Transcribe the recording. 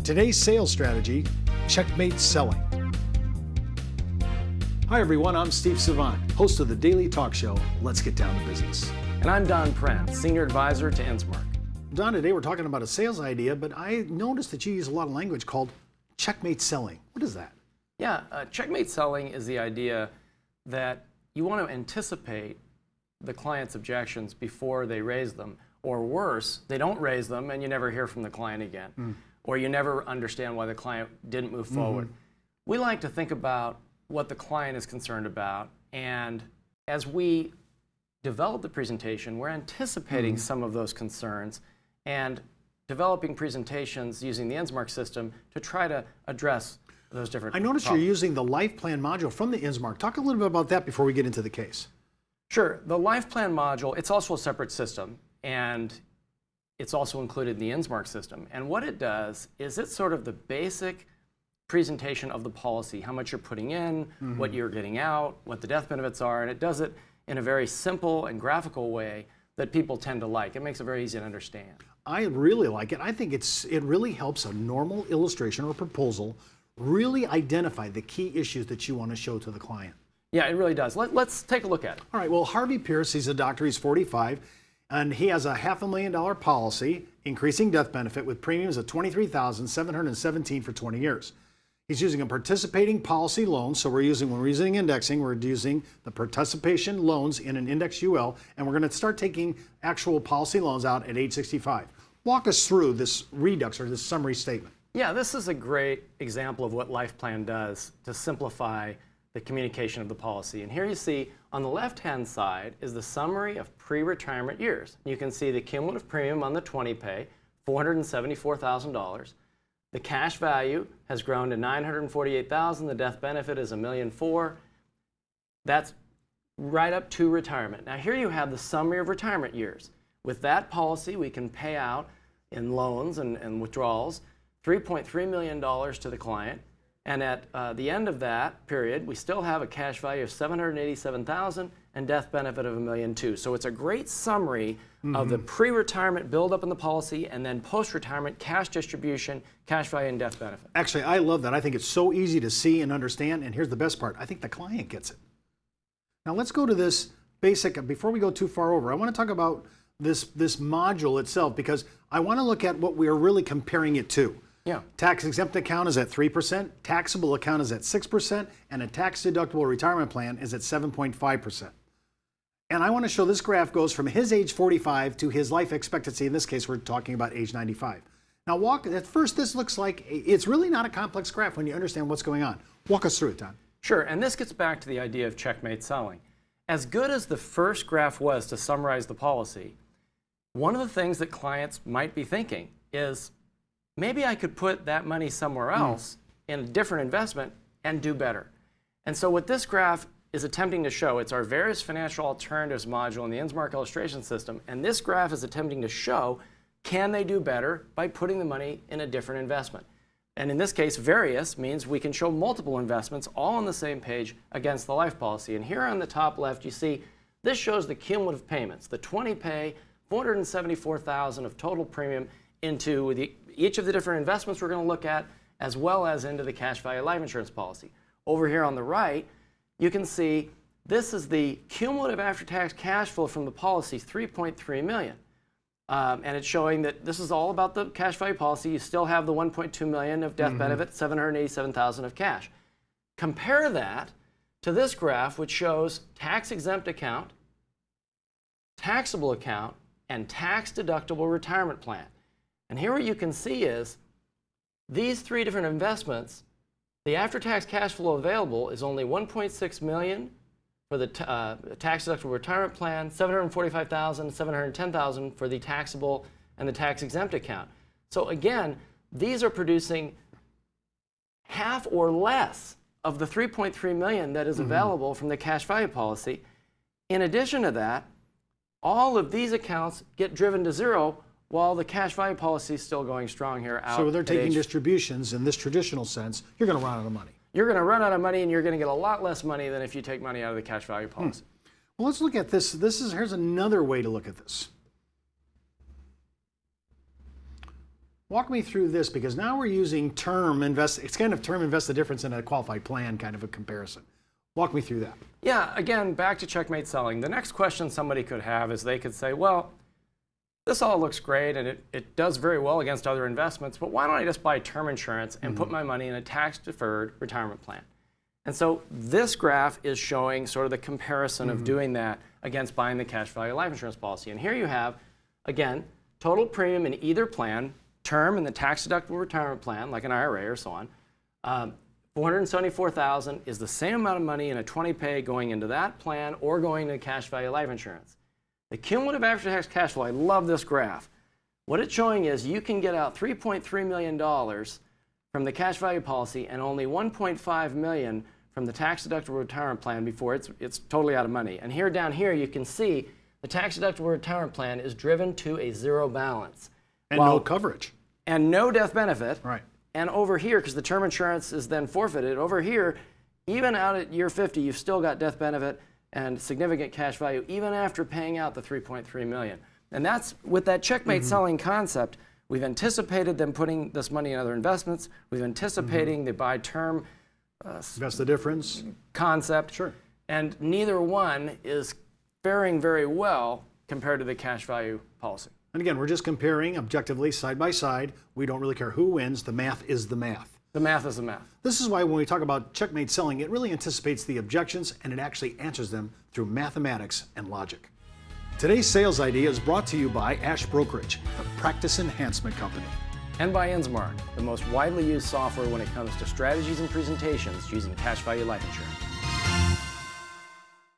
Today's sales strategy, CheckMate selling. Hi everyone, I'm Steve Savant, host of the daily talk show, Let's Get Down to Business. And I'm Don Prehn, Senior Advisor to InsMark. Don, today we're talking about a sales idea, but I noticed that you use a lot of language called CheckMate selling. What is that? Yeah, CheckMate selling is the idea that you want to anticipate the client's objections before they raise them, or worse, they don't raise them and you never hear from the client again, or you never understand why the client didn't move forward. We like to think about what the client is concerned about, and as we develop the presentation, we're anticipating some of those concerns and developing presentations using the InsMark system to try to address those different I noticed problems. you're using the life plan module from the InsMark. Talk a little bit about that before we get into the case. Sure. The life plan module, it's also a separate system, and it's also included in the InsMark system. And what it does is it's sort of the basic presentation of the policy, how much you're putting in, what you're getting out, what the death benefits are, and it does it in a very simple and graphical way that people tend to like. It makes it very easy to understand. I really like it. I think it really helps a normal illustration or proposal really identify the key issues that you want to show to the client. Yeah, it really does. Let's take a look at it. All right, well, Harvey Pierce, he's a doctor, he's 45, and he has a $500,000 policy, increasing death benefit with premiums of $23,717 for 20 years. He's using a participating policy loan, so when we're using indexing, we're using the participation loans in an index UL, and we're going to start taking actual policy loans out at age 65. Walk us through this redux or this summary statement. Yeah, this is a great example of what Life Plan does to simplify the communication of the policy. And here you see on the left-hand side is the summary of pre-retirement years. You can see the cumulative premium on the 20 pay, $474,000. The cash value has grown to $948,000. The death benefit is $1,004,000. That's right up to retirement. Now here you have the summary of retirement years. With that policy, we can pay out in loans and withdrawals $3.3 million to the client. And at the end of that period, we still have a cash value of $787,000 and death benefit of $1,002,000. So it's a great summary of the pre-retirement buildup in the policy and then post-retirement cash distribution, cash value, and death benefit. Actually, I love that. I think it's so easy to see and understand. And here's the best part. I think the client gets it. Now let's go to this basic, before we go too far over, I want to talk about this module itself because I want to look at what we are really comparing it to. Yeah. Tax exempt account is at 3%, taxable account is at 6%, and a tax deductible retirement plan is at 7.5%. And I want to show this graph goes from his age 45 to his life expectancy. In this case, we're talking about age 95. Now at first this looks like it's really not a complex graph when you understand what's going on. Walk us through it, Don. Sure, and this gets back to the idea of CheckMate selling. As good as the first graph was to summarize the policy, one of the things that clients might be thinking is, maybe I could put that money somewhere else in a different investment and do better. And so what this graph is attempting to show, it's our various financial alternatives module in the InsMark Illustration System, and this graph is attempting to show, can they do better by putting the money in a different investment? And in this case, various means we can show multiple investments all on the same page against the life policy. And here on the top left, you see this shows the cumulative payments, the 20 pay, $474,000 of total premium into each of the different investments we're going to look at, as well as into the cash value life insurance policy. Over here on the right, you can see this is the cumulative after-tax cash flow from the policy, $3.3 million. And it's showing that this is all about the cash value policy. You still have the $1.2 million of death benefit, $787,000 of cash. Compare that to this graph, which shows tax-exempt account, taxable account, and tax-deductible retirement plan. And here what you can see is these three different investments, the after-tax cash flow available is only $1.6 million for the tax-deductible retirement plan, $745,000, $710,000 for the taxable and the tax-exempt account. So again, these are producing half or less of the $3.3 million that is available from the cash value policy. In addition to that, all of these accounts get driven to zero while the cash value policy is still going strong here out. So they're taking distributions in this traditional sense, you're going to run out of money. You're going to run out of money, and you're going to get a lot less money than if you take money out of the cash value policy. Well, let's look at this. Here's another way to look at this. Walk me through this, because now we're using term invest. It's kind of term invest the difference in a qualified plan kind of a comparison. Walk me through that. Yeah, again, back to checkmate selling. The next question somebody could have is they could say, well, this all looks great and it does very well against other investments, but why don't I just buy term insurance and put my money in a tax-deferred retirement plan? And so this graph is showing sort of the comparison of doing that against buying the cash value life insurance policy. And here you have, again, total premium in either plan, term in the tax-deductible retirement plan, like an IRA or so on. $474,000 is the same amount of money in a 20-pay going into that plan or going to cash value life insurance. The cumulative after-tax cash flow, I love this graph. What it's showing is you can get out $3.3 million from the cash value policy and only $1.5 million from the tax-deductible retirement plan before it's totally out of money. And here down here you can see the tax-deductible retirement plan is driven to a zero balance. And no coverage. And no death benefit. Right. And over here, because the term insurance is then forfeited, over here, even out at year 50, you've still got death benefit and significant cash value, even after paying out the $3.3 million. And that's, with that checkmate selling concept, we've anticipated them putting this money in other investments. We've anticipating the buy term Invest the difference concept. Sure. And neither one is faring very well compared to the cash value policy. And again, we're just comparing objectively side by side. We don't really care who wins. The math is the math. The math is the math. This is why when we talk about checkmate selling, it really anticipates the objections and it actually answers them through mathematics and logic. Today's sales idea is brought to you by Ash Brokerage, the practice enhancement company. And by InsMark, the most widely used software when it comes to strategies and presentations using cash value life insurance.